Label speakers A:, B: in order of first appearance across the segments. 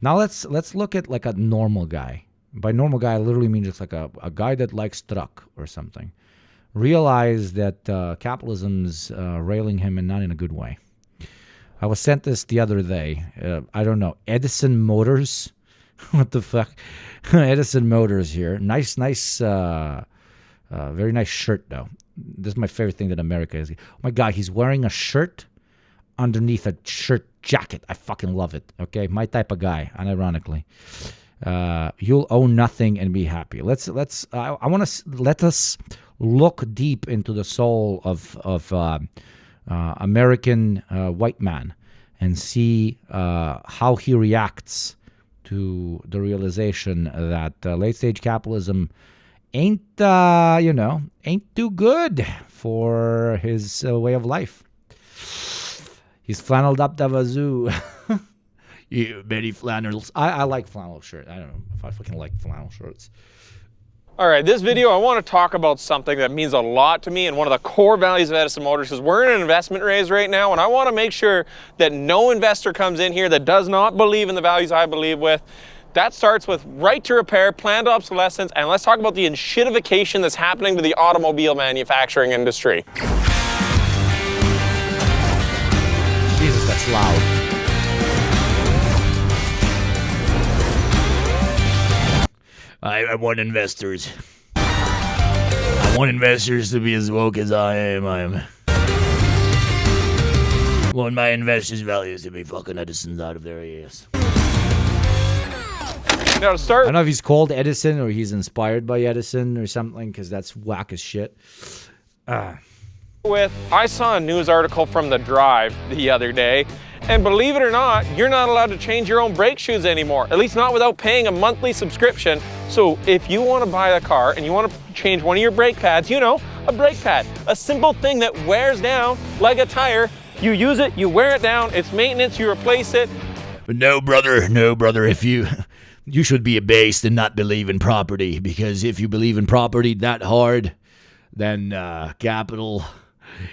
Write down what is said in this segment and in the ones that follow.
A: Now let's look at like a normal guy. By normal guy, I literally mean just like a guy that likes truck or something. Realize that capitalism's railing him and not in a good way. I was sent this the other day. I don't know. Edison Motors. What the fuck? Edison Motors here. Nice, very nice shirt though. This is my favorite thing that America is. Oh my God, he's wearing a shirt underneath a shirt jacket. I fucking love it. Okay, my type of guy. Unironically, you'll own nothing and be happy. I want to let us look deep into the soul of American white man and see how he reacts to the realization that late stage capitalism ain't too good for his way of life. He's flanneled up the wazoo. You many flannels. I like flannel shirts. I don't know if I fucking like flannel shirts.
B: All right, this video, I want to talk about something that means a lot to me and one of the core values of Edison Motors, because we're in an investment raise right now, and I want to make sure that no investor comes in here that does not believe in the values I believe with. That starts with right to repair, planned obsolescence, and let's talk about the shitification that's happening to the automobile manufacturing industry.
A: Jesus, that's loud. I want investors. I want investors to be as woke as I am. I want my investors' values to be fucking Edison's out of their ears.
B: Now to start,
A: I don't know if he's called Edison or he's inspired by Edison or something, because that's whack as shit.
B: I saw a news article from The Drive the other day, and believe it or not, you're not allowed to change your own brake shoes anymore, at least not without paying a monthly subscription. So if you want to buy a car and you want to change one of your brake pads, a brake pad, a simple thing that wears down like a tire, you use it, you wear it down, it's maintenance, you replace it.
A: But no, brother, if you should be abased and not believe in property, because if you believe in property that hard, then capital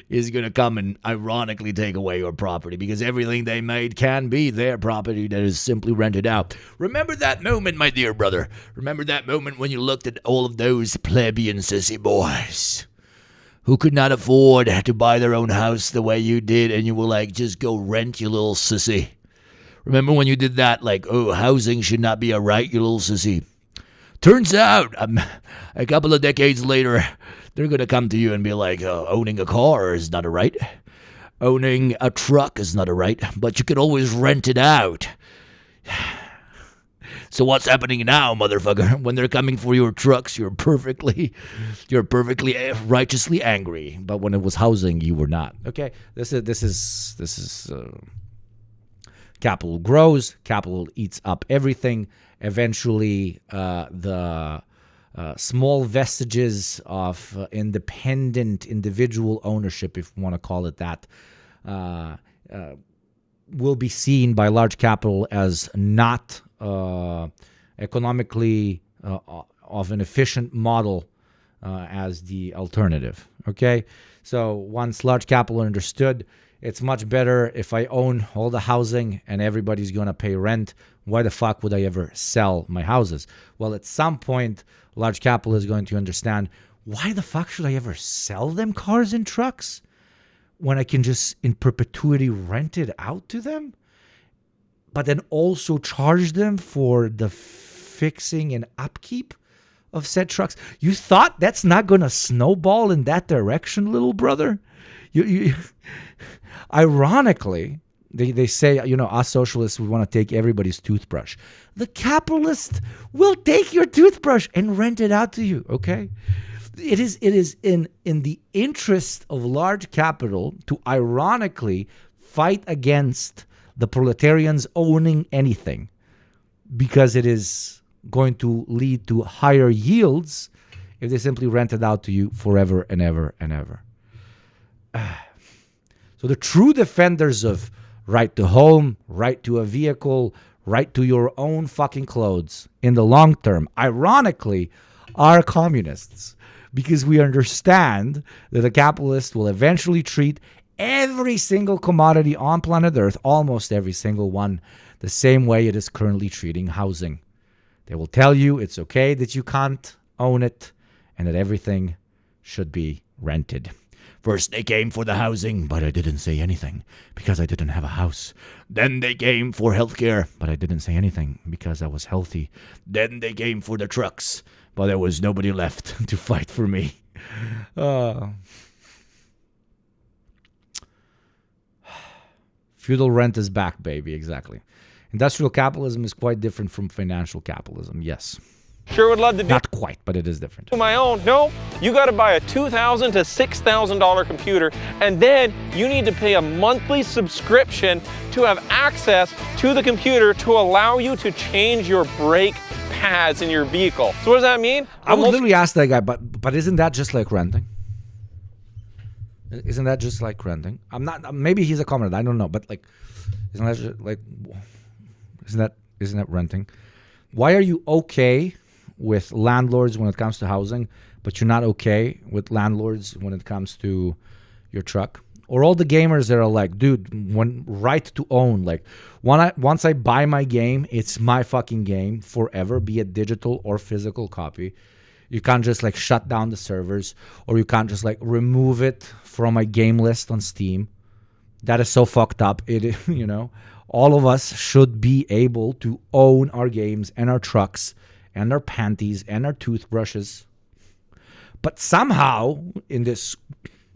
A: is going to come and ironically take away your property, because everything they made can be their property that is simply rented out. Remember that moment, my dear brother. Remember that moment when you looked at all of those plebeian sissy boys who could not afford to buy their own house the way you did, and you were like, just go rent, you little sissy. Remember when you did that, like, oh, housing should not be a right, you little sissy. Turns out, a couple of decades later, they're going to come to you and be like, owning a car is not a right. Owning a truck is not a right, but you can always rent it out. So what's happening now, motherfucker? When they're coming for your trucks, you're perfectly righteously angry. But when it was housing, you were not. Okay, this is capital grows, capital eats up everything. Eventually, the small vestiges of independent individual ownership, if you want to call it that, will be seen by large capital as not economically of an efficient model as the alternative. Okay, so once large capital understood, it's much better if I own all the housing and everybody's going to pay rent. Why the fuck would I ever sell my houses? Well, at some point, large capital is going to understand, why the fuck should I ever sell them cars and trucks when I can just in perpetuity rent it out to them? But then also charge them for the fixing and upkeep of said trucks. You thought that's not going to snowball in that direction, little brother? Ironically, they say, us socialists, we want to take everybody's toothbrush. The capitalist will take your toothbrush and rent it out to you, okay? It is in the interest of large capital to ironically fight against the proletarians owning anything, because it is going to lead to higher yields if they simply rent it out to you forever and ever and ever. So the true defenders of right to home, right to a vehicle, right to your own fucking clothes in the long term, ironically, are communists, because we understand that the capitalist will eventually treat every single commodity on planet Earth, almost every single one, the same way it is currently treating housing. They will tell you it's okay that you can't own it and that everything should be rented. First they came for the housing, but I didn't say anything because I didn't have a house. Then they came for healthcare, but I didn't say anything because I was healthy. Then they came for the trucks, but there was nobody left to fight for me. Feudal rent is back, baby, exactly. Industrial capitalism is quite different from financial capitalism, yes.
B: Sure would love to do.
A: Not quite, but it is different.
B: My own. No, you got to buy a $2,000 to $6,000 computer, and then you need to pay a monthly subscription to have access to the computer to allow you to change your brake pads in your vehicle. So what does that mean?
A: I would literally ask that guy, but isn't that just like renting? Isn't that just like renting? I'm not. Maybe he's a commoner. I don't know, but like, isn't that just like? Isn't that renting? Why are you okay with landlords when it comes to housing, but you're not okay with landlords when it comes to your truck? Or all the gamers that are like, dude, when right to own, like once I buy my game, it's my fucking game forever, be it digital or physical copy. You can't just like shut down the servers, or you can't just like remove it from my game list on Steam. That is so fucked up. All of us should be able to own our games and our trucks and our panties and our toothbrushes. But somehow, in this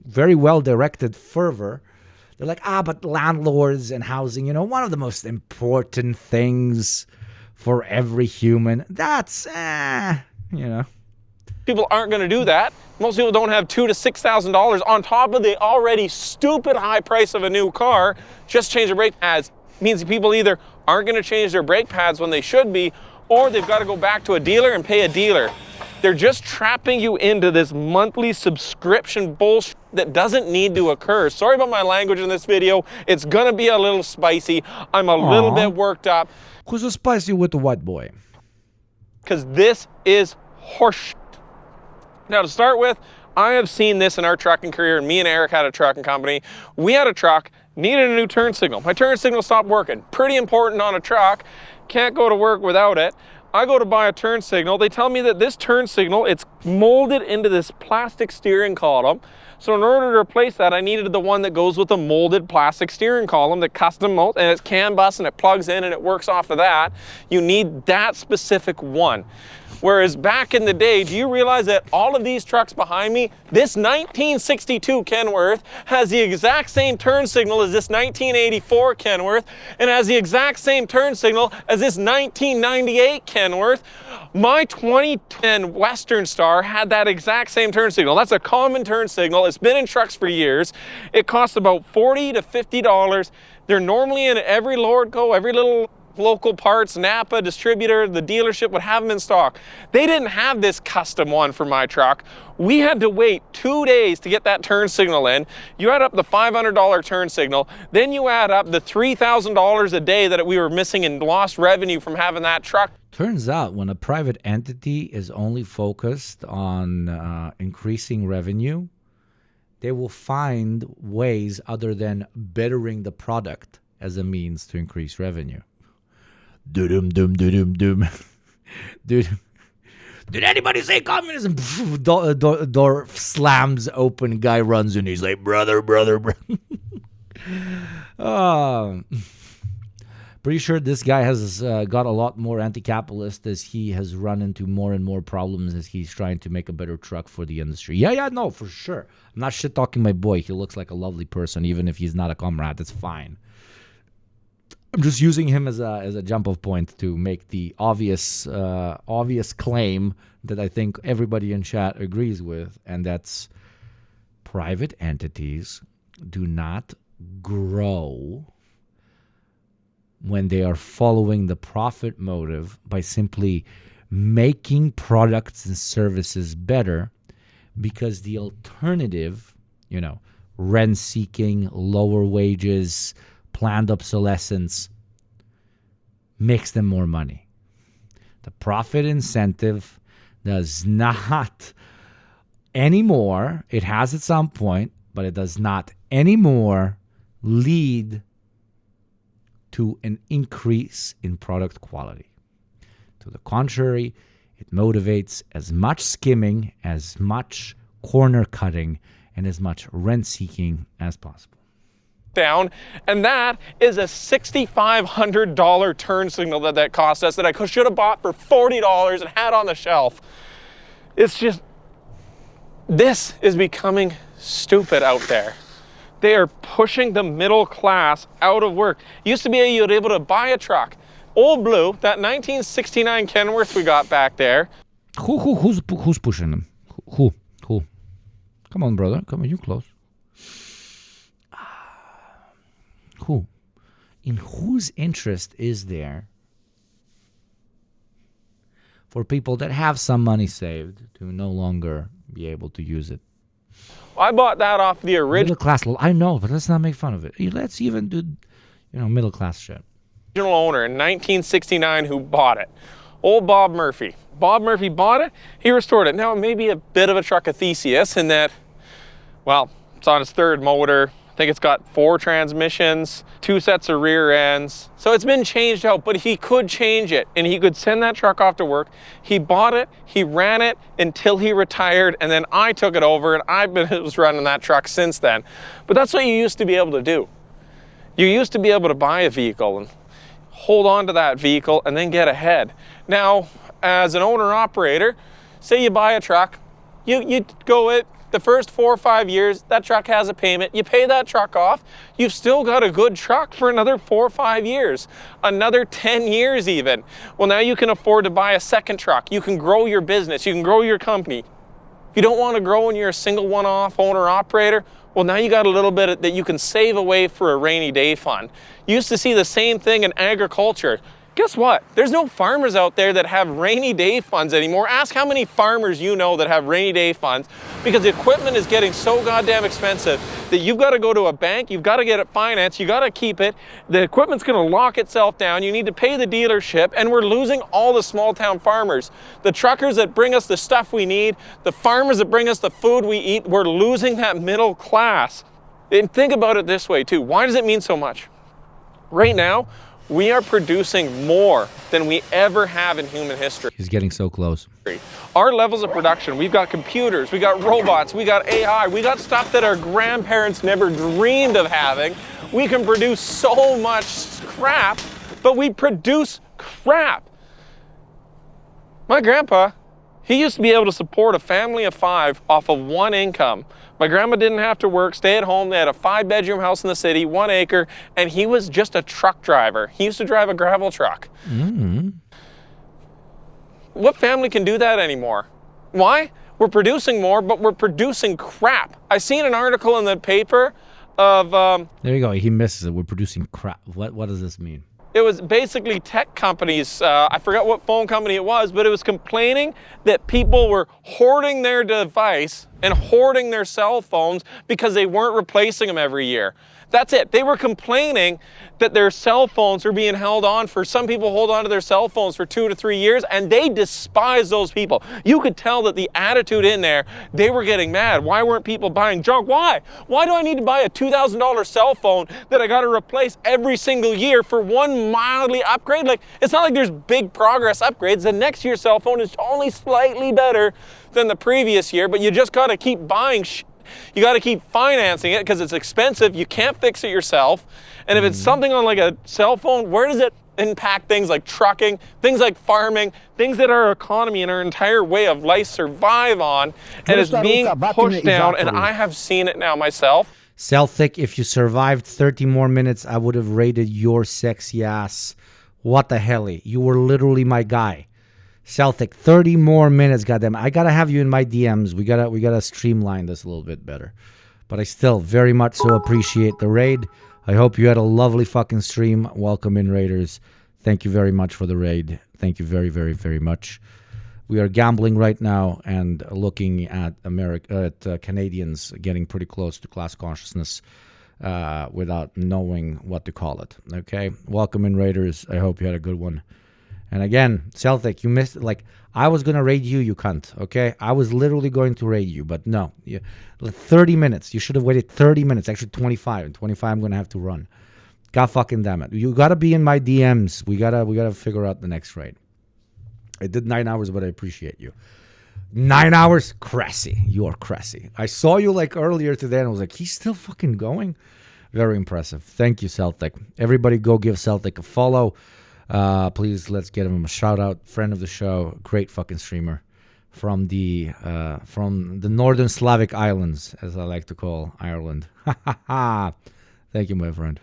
A: very well-directed fervor, they're like, but landlords and housing, one of the most important things for every human. That's,
B: People aren't going to do that. Most people don't have $2,000 to $6,000 on top of the already stupid high price of a new car. Just change the brake pads. Means people either aren't going to change their brake pads when they should be, or they've got to go back to a dealer and pay a dealer. They're just trapping you into this monthly subscription bullshit that doesn't need to occur. Sorry about my language in this video. It's going to be a little spicy. I'm a little bit worked up.
A: Who's so spicy with the white boy?
B: Because this is horseshit. Now, to start with, I have seen this in our trucking career, and me and Eric had a trucking company. We had a truck, needed a new turn signal. My turn signal stopped working. Pretty important on a truck. Can't go to work without it. I go to buy a turn signal. They tell me that this turn signal, it's molded into this plastic steering column. So in order to replace that, I needed the one that goes with the molded plastic steering column, the custom mold, and it's CAN bus and it plugs in and it works off of that. You need that specific one. Whereas back in the day, do you realize that all of these trucks behind me, this 1962 Kenworth has the exact same turn signal as this 1984 Kenworth, and has the exact same turn signal as this 1998 Kenworth. My 2010 Western Star had that exact same turn signal. That's a common turn signal. It's been in trucks for years. It costs about $40 to $50. They're normally in every Lordco, every little local parts, Napa, distributor, the dealership would have them in stock. They didn't have this custom one for my truck. We had to wait 2 days to get that turn signal in. You add up the $500 turn signal, then you add up the $3,000 a day that we were missing in lost revenue from having that truck.
A: Turns out when a private entity is only focused on increasing revenue, they will find ways other than bettering the product as a means to increase revenue. Doom, doom, doom, doom. Dude, did anybody say communism? Door slams open, guy runs in, he's like, brother. Pretty sure this guy has got a lot more anti-capitalist as he has run into more and more problems as he's trying to make a better truck for the industry. Yeah, no, for sure. I'm not shit-talking my boy. He looks like a lovely person, even if he's not a comrade. That's fine. I'm just using him as a jump-off point to make the obvious claim that I think everybody in chat agrees with, and that's private entities do not grow when they are following the profit motive by simply making products and services better, because the alternative, rent-seeking, lower wages, planned obsolescence, makes them more money. The profit incentive does not anymore, it has at some point, but it does not anymore lead to an increase in product quality. To the contrary, it motivates as much skimming, as much corner cutting, and as much rent seeking as possible.
B: Down, and that is a $6,500 turn signal that cost us that I should have bought for $40 and had on the shelf. It's just, this is becoming stupid out there. They are pushing the middle class out of work. Used to be you were able to buy a truck. Old Blue, that 1969 Kenworth we got back there.
A: Who's pushing them? Who? Come on, brother. Come on, you close. Who? In whose interest is there for people that have some money saved to no longer be able to use it?
B: I bought that off the original.
A: Middle class, I know, but let's not make fun of it. Let's even do, middle class shit.
B: Original owner in 1969 who bought it. Old Bob Murphy. Bob Murphy bought it, he restored it. Now it may be a bit of a truck of Theseus in that, well, it's on its third motor. I think it's got 4 transmissions, 2 sets of rear ends. So it's been changed out, but he could change it and he could send that truck off to work. He bought it, he ran it until he retired, and then I took it over and I've been running that truck since then. But that's what you used to be able to do. You used to be able to buy a vehicle and hold on to that vehicle and then get ahead. Now, as an owner-operator, say you buy a truck, you go it, the first 4 or 5 years, that truck has a payment, you pay that truck off, you've still got a good truck for another 4 or 5 years, another 10 years even. Well, now you can afford to buy a second truck, you can grow your business, you can grow your company. If you don't want to grow and you're a single one-off owner-operator, well, now you got a little bit that you can save away for a rainy day fund. You used to see the same thing in agriculture. Guess what? There's no farmers out there that have rainy day funds anymore. Ask how many farmers you know that have rainy day funds, because the equipment is getting so goddamn expensive that you've got to go to a bank, you've got to get it financed, you got to keep it. The equipment's going to lock itself down. You need to pay the dealership, and we're losing all the small town farmers. The truckers that bring us the stuff we need, the farmers that bring us the food we eat, we're losing that middle class. And think about it this way too. Why does it mean so much? Right now, we are producing more than we ever have in human history.
A: He's getting so close.
B: Our levels of production, we've got computers, we got robots, we got AI, we got stuff that our grandparents never dreamed of having. We can produce so much crap, but we produce crap. My grandpa, he used to be able to support a family of 5 off of 1 income. My grandma didn't have to work, stay at home. They had a 5-bedroom house in the city, 1 acre, and he was just a truck driver. He used to drive a gravel truck. Mm-hmm. What family can do that anymore? Why? We're producing more, but we're producing crap. I seen an article in the paper of...
A: there you go. He misses it. We're producing crap. What does this mean?
B: It was basically tech companies, I forgot what phone company it was, but it was complaining that people were hoarding their device and hoarding their cell phones because they weren't replacing them every year. That's it. They were complaining that their cell phones are being held on for, some people hold on to their cell phones for 2 to 3 years, and they despise those people. You could tell that the attitude in there, they were getting mad. Why weren't people buying junk? Why? Why do I need to buy a $2,000 cell phone that I got to replace every single year for one mildly upgrade? Like, it's not like there's big progress upgrades. The next year's cell phone is only slightly better than the previous year, but you just got to keep buying You got to keep financing it because it's expensive. You can't fix it yourself. And if it's something on like a cell phone, where does it impact things like trucking, things like farming, things that our economy and our entire way of life survive on, and it's being pushed down, and I have seen it now myself.
A: Celtic, if you survived 30 more minutes, I would have rated your sexy ass. What the hell? You were literally my guy. Celtic, 30 more minutes, goddamn. I gotta have you in my DMs. We gotta streamline this a little bit better. But I still very much so appreciate the raid. I hope you had a lovely fucking stream. Welcome in, raiders. Thank you very much for the raid. Thank you very, very, very much. We are gambling right now and looking at Canadians getting pretty close to class consciousness without knowing what to call it. Okay? Welcome in, raiders. I hope you had a good one. And again, Celtic, you missed it. Like, I was going to raid you, you cunt, okay? I was literally going to raid you, but no. 30 minutes. You should have waited 30 minutes, actually 25. And 25, I'm going to have to run.
C: God fucking damn it. You got to be in my DMs. We got to figure out the next raid. I did 9 hours, but I appreciate you. 9 hours? Cressy. You are cressy. I saw you like earlier today and I was like, he's still fucking going? Very impressive. Thank you, Celtic. Everybody go give Celtic a follow. Please, let's get him a shout out. Friend of the show. Great fucking streamer. From the Northern Slavic Islands, as I like to call Ireland. Thank you, my friend.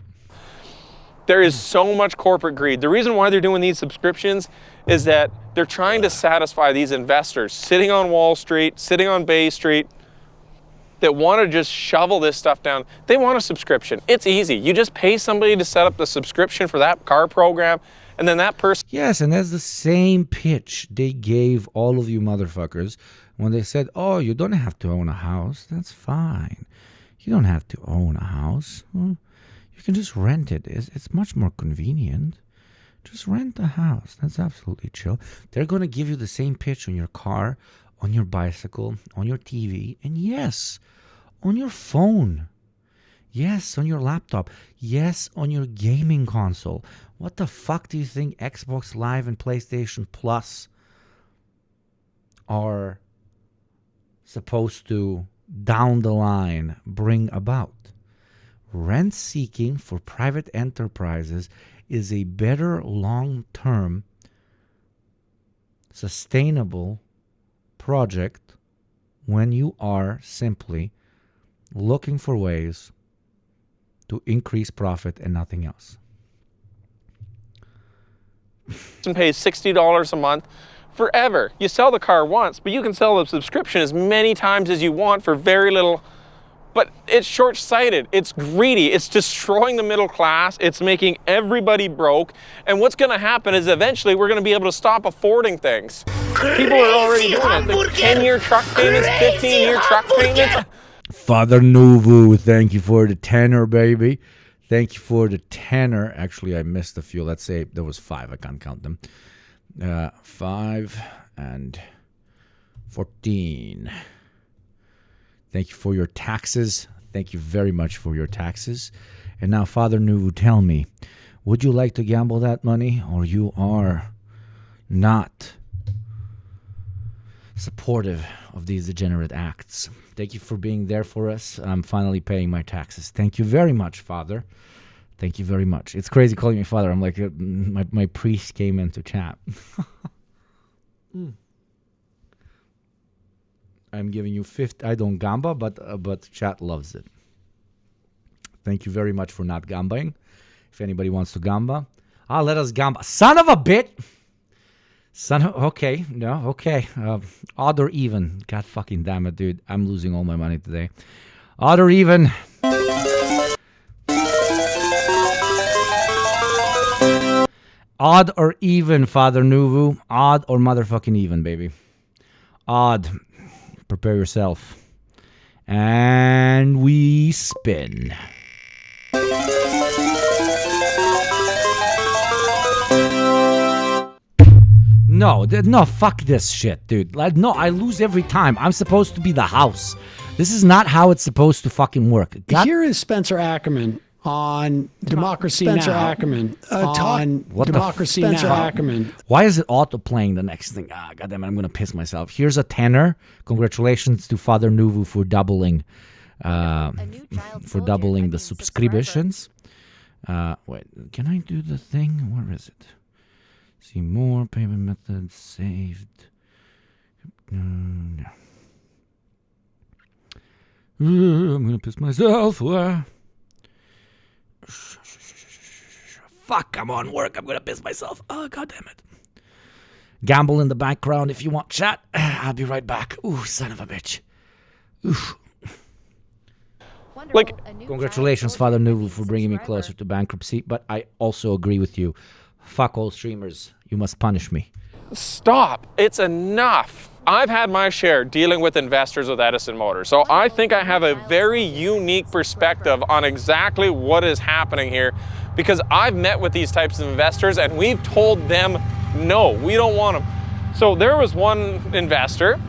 B: There is so much corporate greed. The reason why they're doing these subscriptions is that they're trying to satisfy these investors sitting on Wall Street, sitting on Bay Street, that want to just shovel this stuff down. They want a subscription. It's easy. You just pay somebody to set up the subscription for that car program, and then that person...
C: Yes, and that's the same pitch they gave all of you motherfuckers when they said, oh, you don't have to own a house. That's fine. You don't have to own a house. Well, you can just rent it. It's much more convenient. Just rent a house. That's absolutely chill. They're going to give you the same pitch on your car, on your bicycle, on your TV, and yes, on your phone. Yes, on your laptop. Yes, on your gaming console. What the fuck do you think Xbox Live and PlayStation Plus are supposed to, down the line, bring about? Rent seeking for private enterprises is a better long-term, sustainable project when you are simply looking for ways to increase profit and nothing else.
B: And pays $60 a month forever. You sell the car once, but you can sell the subscription as many times as you want for very little. But it's short-sighted, it's greedy, it's destroying the middle class, it's making everybody broke, and what's going to happen is eventually we're going to be able to stop affording things. People are already doing it. The 10-year truck payments, 15-year truck payments.
C: Father Nuvu, thank you for the tenor, baby. Thank you for the tenor. Actually, I missed a few. Let's say there was 5. I can't count them. 5 and 14. Thank you for your taxes. Thank you very much for your taxes. And now, Father Nuvu, tell me, would you like to gamble that money, or you are not supportive of these degenerate acts? Thank you for being there for us. I'm finally paying my taxes. Thank you very much, Father. Thank you very much. It's crazy calling me Father. I'm like, my priest came into chat. I'm giving you 50. I don't gamba, but chat loves it. Thank you very much for not gambaing. If anybody wants to gamba, let us gamba. Son of a bit. Okay, no, okay. Odd or even. God fucking damn it, dude. I'm losing all my money today. Odd or even. Odd or even, Father Nuvu. Odd or motherfucking even, baby. Odd. Prepare yourself. And we spin. No, fuck this shit, dude. Like, no, I lose every time. I'm supposed to be the house. This is not how it's supposed to fucking work.
D: Here is Spencer Ackerman on Democracy
E: Spencer
D: Now.
E: Ackerman
D: on Democracy
E: Spencer
D: Now.
E: Ackerman.
C: Why is it auto playing the next thing? Goddamn it, I'm gonna piss myself. Here's a tenor. Congratulations to Father Nuvu for doubling, the subscriptions. Wait, can I do the thing? Where is it? See more payment methods saved. No. I'm gonna piss myself. Fuck, I'm on work. I'm gonna piss myself. Oh, God damn it. Gamble in the background if you want chat. I'll be right back. Ooh, son of a bitch. Oof.
B: Like,
C: Congratulations, Father Nuvu, for bringing me closer to bankruptcy, but I also agree with you. Fuck all streamers. You must punish me.
B: stop. It's enough. I've had my share dealing with investors with Edison Motors, so I think I have a very unique perspective on exactly what is happening here, because I've met with these types of investors and we've told them, no, we don't want them. So there was one investor,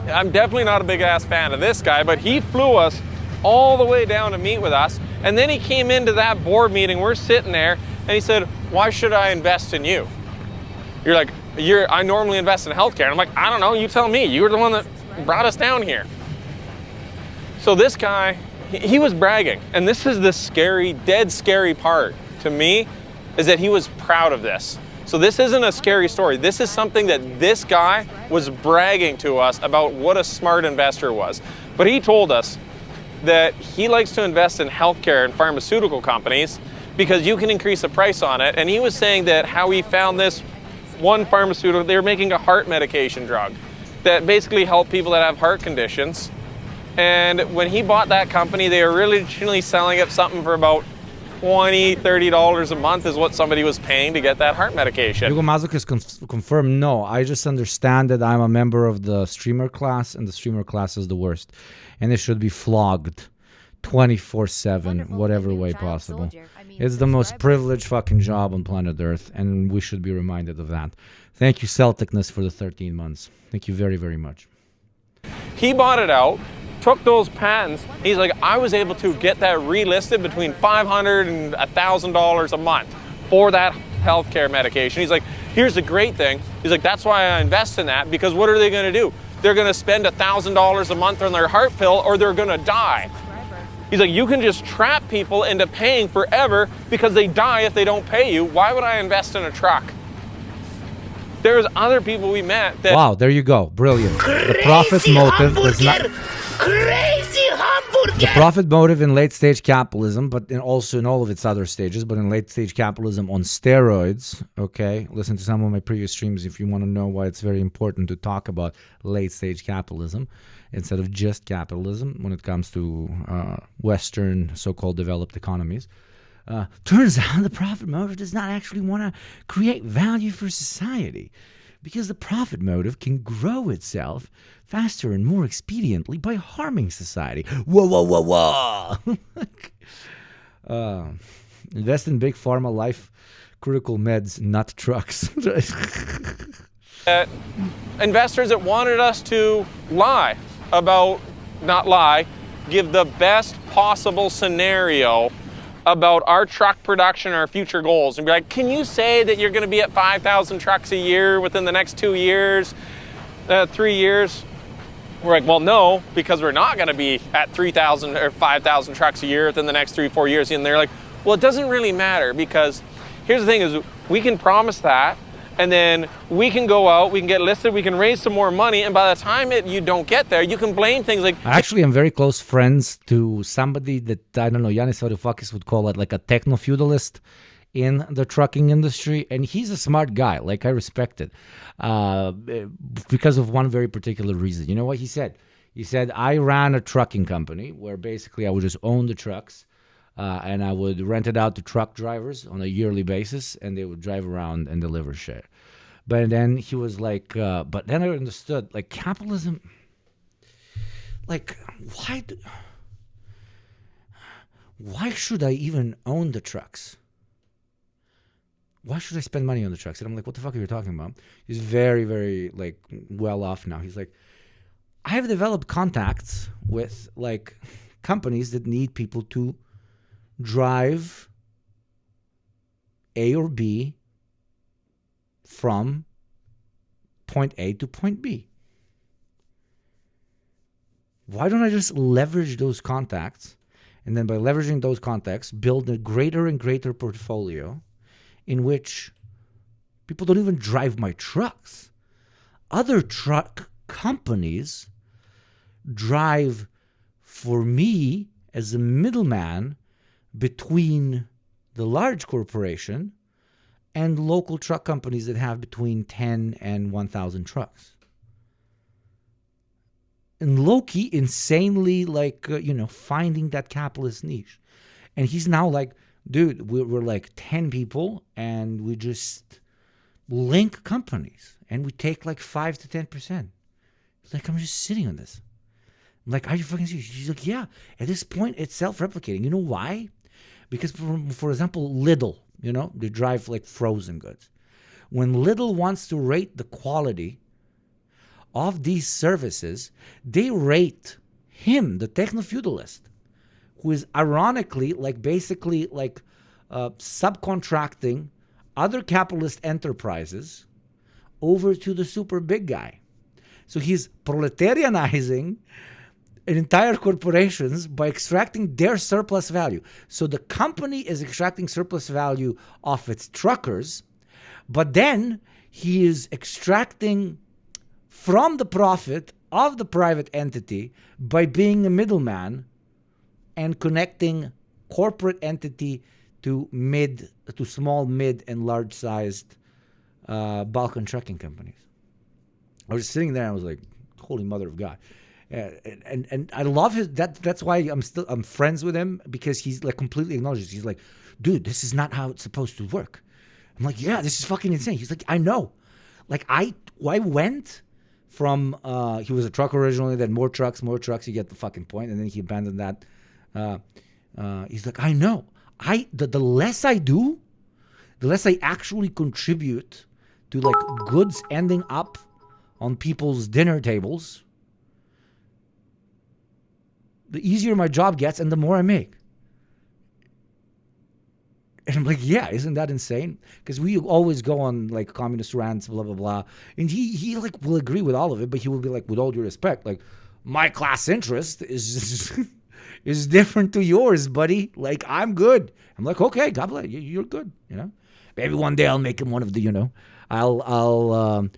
B: I'm definitely not a big ass fan of this guy, but he flew us all the way down to meet with us, And then he came into that board meeting, we're sitting there, and he said, why should I invest in you? You're like, I normally invest in healthcare. And I'm like, I don't know, you tell me. You were the one that brought us down here. So this guy, he was bragging. And this is the scary, dead scary part to me, is that he was proud of this. So this isn't a scary story. This is something that this guy was bragging to us about what a smart investor was. But he told us that he likes to invest in healthcare and pharmaceutical companies because you can increase the price on it. And he was saying that how he found this one pharmaceutical, they were making a heart medication drug that basically helped people that have heart conditions. And when he bought that company, they were originally selling it something for about $20, $30 a month is what somebody was paying to get that heart medication.
C: Hugo Masochist confirmed, no, I just understand that I'm a member of the streamer class, and the streamer class is the worst. And it should be flogged 24/7, whatever way possible. It's the most privileged fucking job on planet Earth, and we should be reminded of that. Thank you, Celticness, for the 13 months. Thank you very, very much.
B: He bought it out, took those patents. He's like, I was able to get that relisted between $500 and $1,000 a month for that healthcare medication. He's like, here's the great thing. He's like, that's why I invest in that, because what are they going to do? They're going to spend $1,000 a month on their heart pill, or they're going to die. He's like, you can just trap people into paying forever because they die if they don't pay you. Why would I invest in a truck? There's other people we met that...
C: Wow, there you go. Brilliant. The profit motive does not... The profit motive in late-stage capitalism, but also in all of its other stages, but in late-stage capitalism on steroids, okay? Listen to some of my previous streams if you want to know why it's very important to talk about late-stage capitalism instead of just capitalism when it comes to Western so-called developed economies. Turns out the profit motive does not actually want to create value for society, because the profit motive can grow itself faster and more expediently by harming society. Whoa, whoa, whoa, whoa. Invest in big pharma, life, critical meds, not trucks.
B: Investors that wanted us to give the best possible scenario about our truck production, our future goals, and be like, can you say that you're going to be at 5,000 trucks a year within the next 2 years, 3 years? We're like, well, no, because we're not going to be at 3,000 or 5,000 trucks a year within the next 3-4 years. And they're like, well, it doesn't really matter, because here's the thing is we can promise that, and then we can go out, we can get listed, we can raise some more money, and by the time you don't get there, you can blame things like...
C: Actually, I'm very close friends to somebody that, I don't know, Yanis Varoufakis would call it like a techno-feudalist in the trucking industry, and he's a smart guy. Like, I respect it because of one very particular reason. You know what he said? He said, I ran a trucking company where basically I would just own the trucks, and I would rent it out to truck drivers on a yearly basis, and they would drive around and deliver shit. But then he was like, but then I understood, like, capitalism, like, why should I even own the trucks? Why should I spend money on the trucks? And I'm like, what the fuck are you talking about? He's very, very, like, well off now. He's like, I have developed contacts with, like, companies that need people to drive A or B from point A to point B. Why don't I just leverage those contacts, and then by leveraging those contacts, build a greater and greater portfolio in which people don't even drive my trucks. Other truck companies drive for me as a middleman between the large corporation and local truck companies that have between 10 and 1,000 trucks. And Loki insanely, like, finding that capitalist niche. And he's now like, dude, we're like 10 people, and we just link companies, and we take like 5 to 10%. It's like, I'm just sitting on this. I'm like, are you fucking serious? She's like, yeah. At this point, it's self-replicating. You know why? Because, for example, Lidl, they drive like frozen goods. When Lidl wants to rate the quality of these services, they rate him, the techno-feudalist, who is ironically basically subcontracting other capitalist enterprises over to the super big guy. So he's proletarianizing entire corporations by extracting their surplus value. So the company is extracting surplus value off its truckers, but then he is extracting from the profit of the private entity by being a middleman and connecting corporate entity to small, mid, and large-sized bulk and trucking companies. I was sitting there and I was like, holy mother of God. And I love his, that's why I'm friends with him, because he's like completely acknowledges. He's like, dude, this is not how it's supposed to work. I'm like, yeah, this is fucking insane. He's like, I know. Like I went from, he was a trucker originally, then more trucks, you get the fucking point. And then he abandoned that. He's like, I know. The less I do, the less I actually contribute to like goods ending up on people's dinner tables, the easier my job gets and the more I make. And I'm like, yeah, isn't that insane? Because we always go on like communist rants, blah, blah, blah. And he like will agree with all of it, but he will be like, with all due respect, like, my class interest is is different to yours, buddy. Like, I'm good. I'm like, okay, God bless you. You're good, you know? Maybe one day I'll make him one of the, you know, I'll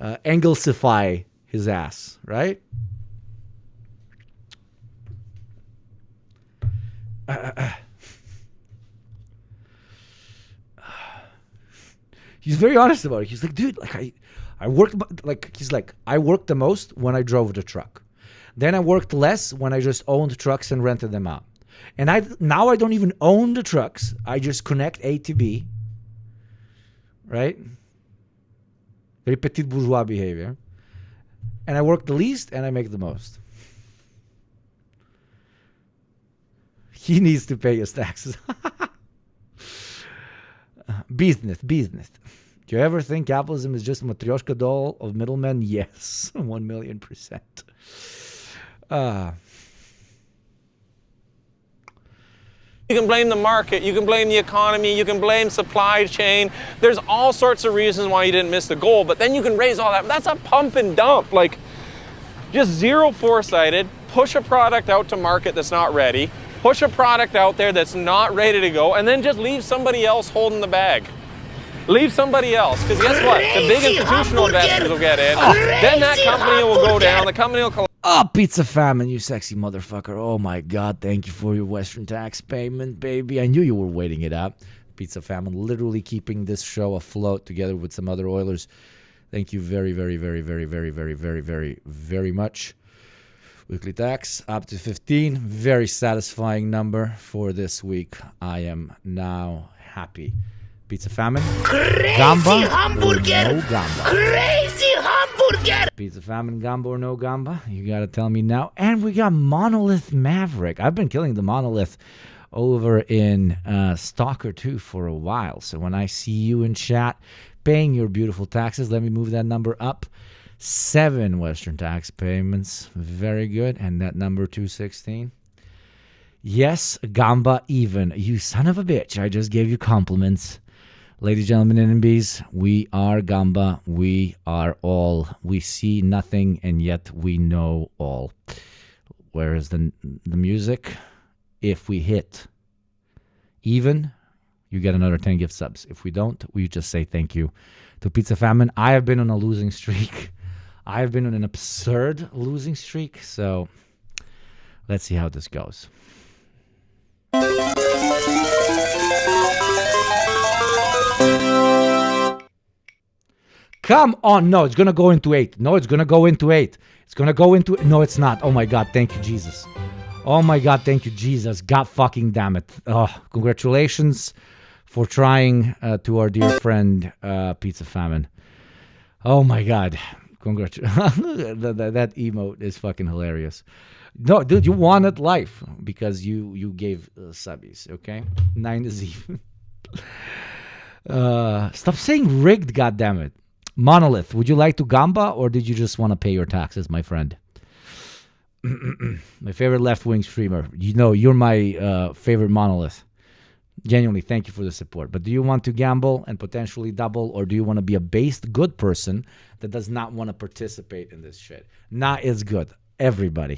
C: Engelsify his ass, right? He's very honest about it. He's like, dude, like I worked, like, he's like, I worked the most when I drove the truck. Then I worked less when I just owned trucks and rented them out. And now I don't even own the trucks. I just connect A to B. Right? Very petit bourgeois behavior. And I work the least and I make the most. He needs to pay his taxes. Business. Do you ever think capitalism is just a matryoshka doll of middlemen? Yes, 1,000,000%.
B: You can blame the market, you can blame the economy, you can blame supply chain. There's all sorts of reasons why you didn't miss the goal, but then you can raise all that. That's a pump and dump. Like, just zero foresighted, push a product out to market that's not ready, push a product out there that's not ready to go, and then just leave somebody else holding the bag. Leave somebody else, because guess what? The big institutional investors will get in, then that company will go down, the company will collapse.
C: Oh, Pizza Famine, you sexy motherfucker. Oh my God, thank you for your Western tax payment, baby. I knew you were waiting it out. Pizza Famine, literally keeping this show afloat together with some other Oilers. Thank you very, very, very, very, very, very, very, very, very much. Weekly tax up to 15. Very satisfying number for this week. I am now happy. Pizza Famine. Gamba hamburger. No gamba. Crazy hamburger. Pizza Famine, gamba or no gamba? You got to tell me now. And we got Monolith Maverick. I've been killing the Monolith over in Stalker 2 for a while. So when I see you in chat paying your beautiful taxes, let me move that number up. 7 Western tax payments. Very good. And that number 216. Yes, gamba even. You son of a bitch. I just gave you compliments. Ladies, gentlemen, NMBs, we are Gamba. We are all. We see nothing, and yet we know all. Where is the music? If we hit even, you get another 10 gift subs. If we don't, we just say thank you to Pizza Famine. I have been on a losing streak. I have been on an absurd losing streak. So let's see how this goes. Come on. No, it's going to go into 8. No, it's going to go into 8. It's going to go into... No, it's not. Oh, my God. Thank you, Jesus. Oh, my God. Thank you, Jesus. God fucking damn it. Oh, congratulations for trying to our dear friend, Pizza Famine. Oh, my God. Congratulations. that emote is fucking hilarious. No, dude, you wanted life because you gave subbies, okay? 9 is even. Stop saying rigged, goddammit. Monolith, would you like to gamba or did you just want to pay your taxes, my friend? My favorite left-wing streamer. You know, you're my favorite monolith. Genuinely, thank you for the support. But do you want to gamble and potentially double, or do you want to be a based good person that does not want to participate in this shit? Not as good. Everybody.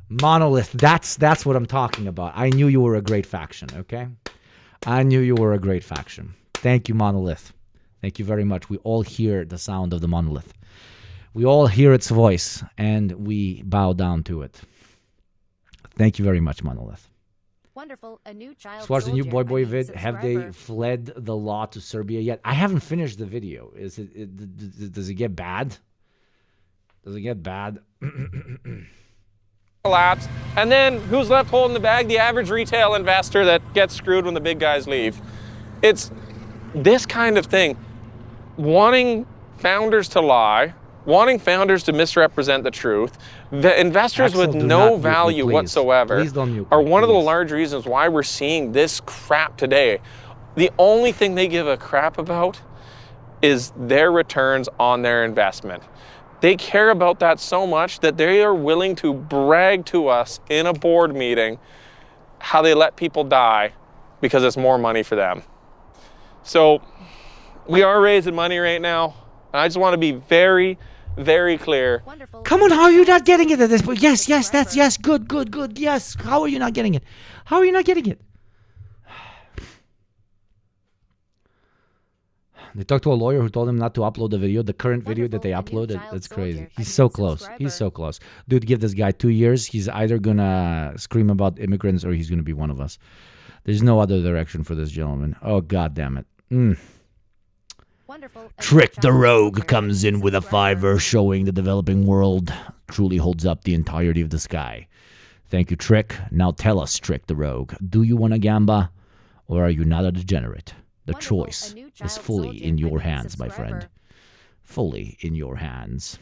C: Monolith, that's what I'm talking about. I knew you were a great faction, okay? I knew you were a great faction. Thank you, Monolith. Thank you very much. We all hear the sound of the monolith. We all hear its voice, and we bow down to it. Thank you very much, Monolith.
E: Wonderful. A new child.
C: As far as the new
E: soldier,
C: Boy
E: I mean,
C: vid, have they
E: subscriber.
C: fled the law to Serbia yet? I haven't finished the video. Does it get bad? Does it get bad?
B: Collapse. And then who's left holding the bag? The average retail investor that gets screwed when the big guys leave. It's this kind of thing. Wanting founders to lie, wanting founders to misrepresent the truth, the investors
C: Axel,
B: with
C: do not
B: no
C: mute me,
B: value
C: please.
B: whatsoever
C: Please don't mute
B: are
C: me,
B: one of the
C: please.
B: large reasons why we're seeing this crap today. The only thing they give a crap about is their returns on their investment. They care about that so much that they are willing to brag to us in a board meeting how they let people die because it's more money for them. So we are raising money right now. And I just want to be very, very clear.
E: Wonderful.
C: Come on, how are you not getting it at this point? Yes, that's yes. Good. Yes. How are you not getting it? How are you not getting it? They talked to a lawyer who told him not to upload the video, the current video that they
E: Wonderful, a new
C: uploaded.
E: child
C: That's
E: soldier.
C: crazy.
E: I
C: He's
E: mean,
C: so close.
E: subscriber.
C: He's so close. Dude, give this guy 2 years. He's either going to scream about immigrants or he's going to be one of us. There's no other direction for this gentleman. Oh, God damn it.
E: Wonderful. A new
A: Trick the
E: child
A: Rogue
E: soldier.
A: comes in with a
E: Subscriber.
A: $5 showing the developing world truly holds up the entirety of the sky. Thank you, Trick. Now tell us, Trick the Rogue, do you want a Gamba or are you not a degenerate? The
E: Wonderful, a
A: choice
E: new
A: is
E: child
A: fully
E: soldier.
A: in
E: I
A: your
E: mean,
A: hands, my friend.
E: subscriber.
A: Fully in your hands.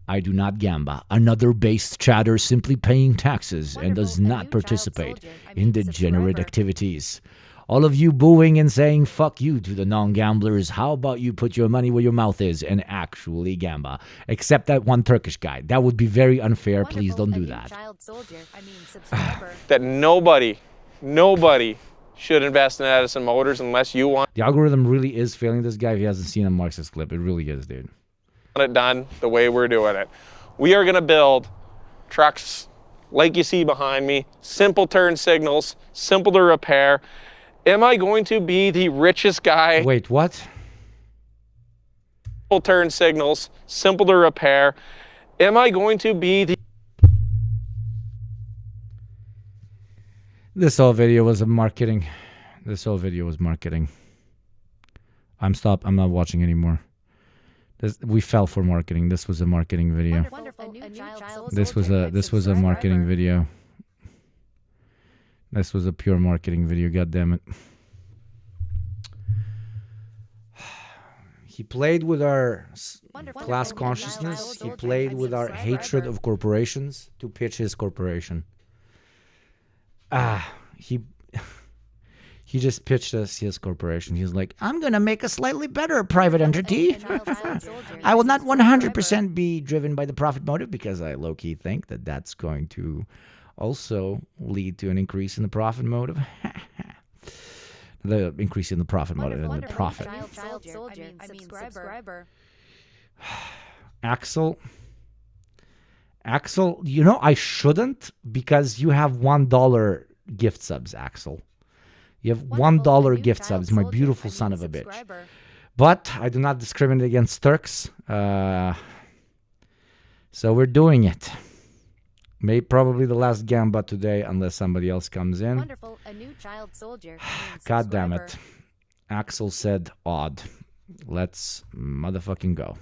A: I do not gamba. Another based chatter simply paying taxes and does
E: Wonderful, a
A: not
E: new child
A: participate
E: soldier. I
A: in
E: mean,
A: degenerate
E: subscriber.
A: activities. All of you booing and saying fuck you to the non-gamblers, how about you put your money where your mouth is and actually gamba? Except that one Turkish guy. That would be very unfair. Please
E: Wonderful,
A: don't
E: a
A: do
E: new
A: that.
E: child soldier. I mean, subscriber.
B: That nobody should invest in Edison Motors unless you want
C: The algorithm really is failing this guy if he hasn't seen a Marxist clip. It really is, dude.
B: it done the way we're doing it. We are going to build trucks like you see behind me, simple turn signals, simple to repair. Am I going to be the richest guy?
C: Wait, what?
B: Simple turn signals, simple to repair. Am I going to be the
C: This whole video was a marketing. This whole video was marketing. I'm not watching anymore. We fell for marketing. This was a marketing video.
E: Wonderful, a new child soldier.
C: This was a marketing
E: Subscriber.
C: video. This was a pure marketing video. God damn it. He played with our
E: Wonderful,
C: class
E: a new
C: consciousness.
E: child
C: He
E: soldier.
C: played
E: I'm
C: with our
E: subscriber.
C: hatred of corporations to pitch his corporation. He just pitched us his corporation. He's like, I'm going to make a slightly better private entity.
E: A new child soldier.
C: I will not
E: Subscriber.
C: 100% be driven by the profit motive because I low-key think that that's going to also lead to an increase in the profit motive. The increase in the profit motive and the
E: Wonderful,
C: profit.
E: child soldier. I mean, subscriber.
C: Axel, you know I shouldn't because you have $1 gift subs, Axel. You have
E: Wonderful, a
C: $1
E: new
C: gift
E: child
C: subs, my
E: soldier.
C: beautiful
E: I mean,
C: son of a bitch.
E: subscriber.
C: But I do not discriminate against Turks. So we're doing it. Probably the last Gamba today unless somebody else comes in.
E: Wonderful, a new child soldier. I mean,
C: God damn
E: subscriber.
C: it. Axel said odd. Let's motherfucking go.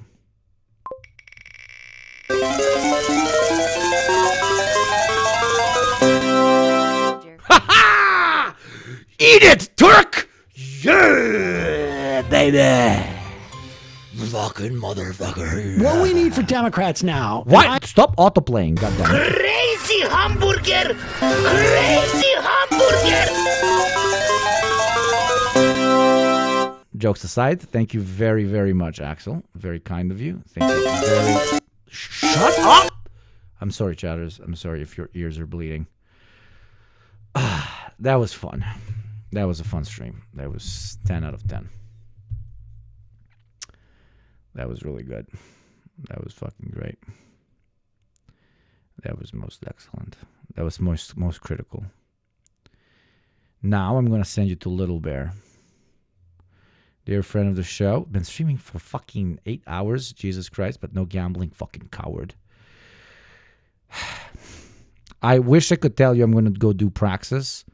E: Soldier.
A: Eat it, Turk! Yeah, baby! Fucking motherfucker.
D: What we need for Democrats now.
C: What? Stop autoplaying, goddammit.
A: Crazy hamburger! Crazy hamburger!
C: jokes aside, thank you very, very much, Axel. Very kind of you. Thank you very... Shut up! I'm sorry, chatters. I'm sorry if your ears are bleeding. That was fun. That was a fun stream. That was 10 out of 10. That was really good. That was fucking great. That was most excellent. That was most critical. Now I'm going to send you to Little Bear. Dear friend of the show. Been streaming for fucking 8 hours. Jesus Christ, but no gambling. Fucking coward. I wish I could tell you I'm going to go do Praxis.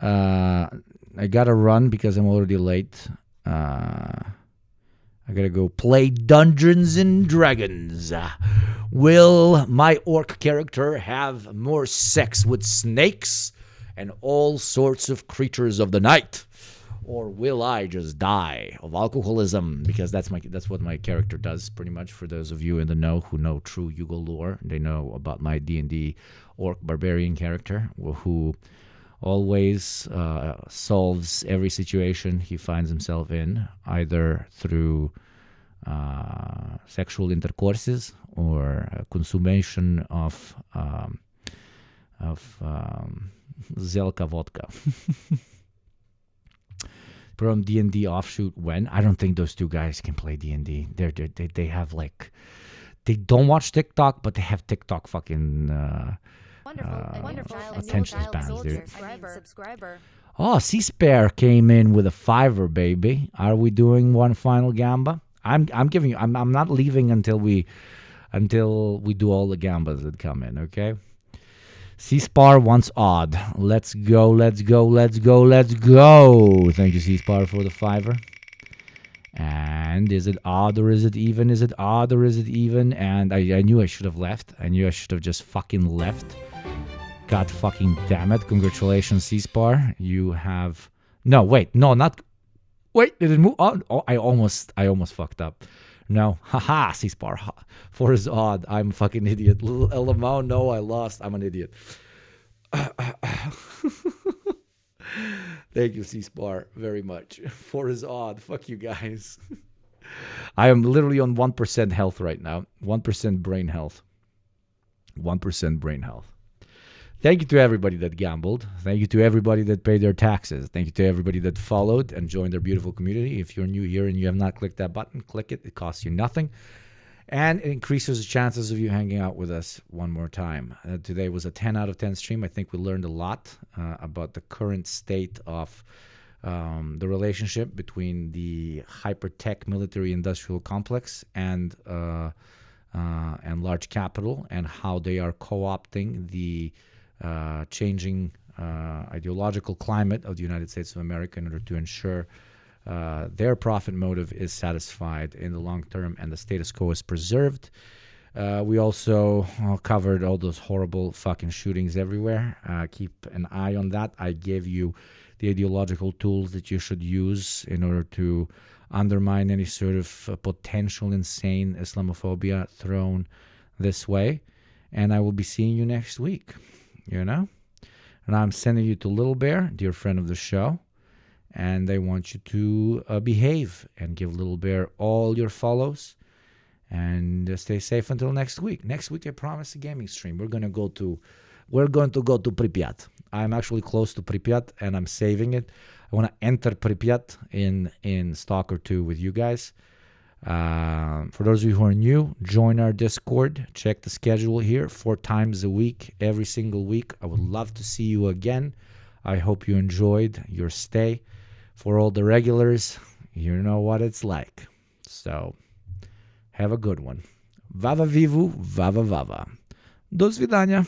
C: I got to run because I'm already late. I got to go play Dungeons and Dragons. Will my orc character have more sex with snakes and all sorts of creatures of the night? Or will I just die of alcoholism? Because that's what my character does, pretty much. For those of you in the know who know true Yugo lore, they know about my D&D orc barbarian character, who always solves every situation he finds himself in, either through sexual intercourses or consummation of Zelka vodka. From D&D offshoot when? I don't think those two guys can play D&D. They have like... They don't watch TikTok, but they have TikTok fucking...
E: Wonderful.
C: attention spans, dude.
E: Subscriber.
C: Oh, C-Spare came in with a $5, baby. Are we doing one final gamba? I'm giving you... I'm not leaving until we do all the gambas that come in, okay? C-Spar wants odd. Let's go, let's go, let's go, let's go. Thank you, C-Spar, for the $5. And is it odd or is it even? Is it odd or is it even? And I knew I should have left. I knew I should have just fucking left. God fucking damn it. Congratulations, C-Spar. You have... No, wait. No, not... Wait, did it move on? Oh, I almost fucked up. No. Haha, C-Spar. For his odd. I'm a fucking idiot. Little LMO, no, I lost. I'm an idiot. Thank you, C-Spar, very much. For his odd. Fuck you guys. I am literally on 1% health right now. 1% brain health. 1% brain health. Thank you to everybody that gambled. Thank you to everybody that paid their taxes. Thank you to everybody that followed and joined our beautiful community. If you're new here and you have not clicked that button, click it. It costs you nothing. And it increases the chances of you hanging out with us one more time. Today was a 10 out of 10 stream. I think we learned a lot about the current state of the relationship between the hyper-tech military-industrial complex and large capital, and how they are co-opting the changing ideological climate of the United States of America in order to ensure their profit motive is satisfied in the long term and the status quo is preserved. We also covered all those horrible fucking shootings everywhere. Keep an eye on that. I gave you the ideological tools that you should use in order to undermine any sort of potential insane Islamophobia thrown this way. And I will be seeing you next week, you know? And I'm sending you to Little Bear, dear friend of the show. And I want you to behave and give Little Bear all your follows. And stay safe until next week. Next week, I promise a gaming stream. We're going to go to Pripyat. I'm actually close to Pripyat, and I'm saving it. I want to enter Pripyat in Stalker 2 with you guys. For those of you who are new, join our Discord. Check the schedule here, 4 times a week, every single week. I would love to see you again. I hope you enjoyed your stay. For all the regulars, you know what it's like. So, have a good one. Vava vivu, vava vava. Do svidania.